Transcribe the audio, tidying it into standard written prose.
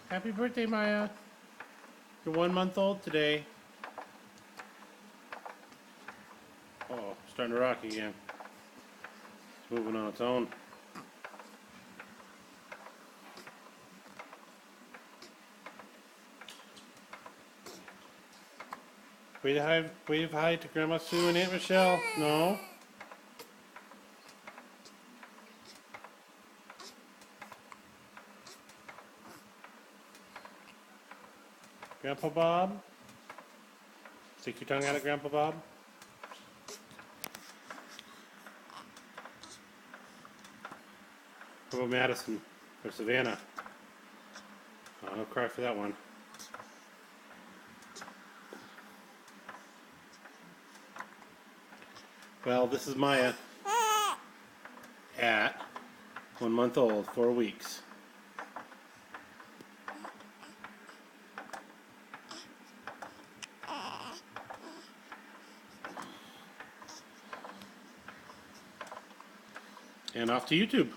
Happy birthday, Maya. You're 1 month old today. Oh, starting to rock again. It's moving on its own. Wave hi to Grandma Sue and Aunt Michelle. No? Grandpa Bob? Stick your tongue out at Grandpa Bob. How about Madison or Savannah? Oh, no cry for that one. Well, this is Maya at 1 month old, 4 weeks. And off to YouTube.